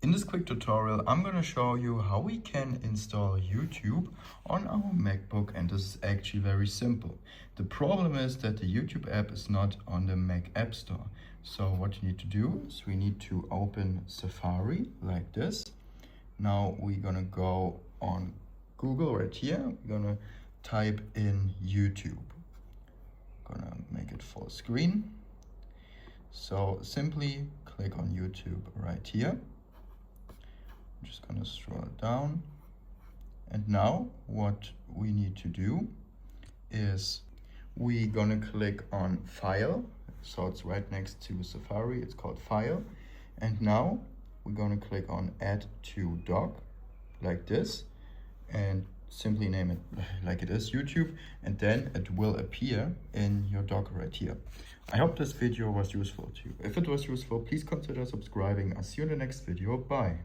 In this quick tutorial, I'm going to show you how we can install YouTube on our MacBook, and this is actually very simple. The problem is that the YouTube app is not on the Mac App Store. So what you need to do is we need to open Safari like this. Now we're going to go on Google right here. We're going to type in YouTube. Going to make it full screen. So simply click on YouTube right here. I'm just going to scroll down. And now what we need to do is we're going to click on File. So it's right next to Safari. It's called File. And now we're going to click on Add to Dock like this. And simply name it like it is, YouTube, and then it will appear in your dock right here. I hope this video was useful to you. If it was useful, please consider subscribing. I'll see you in the next video. Bye.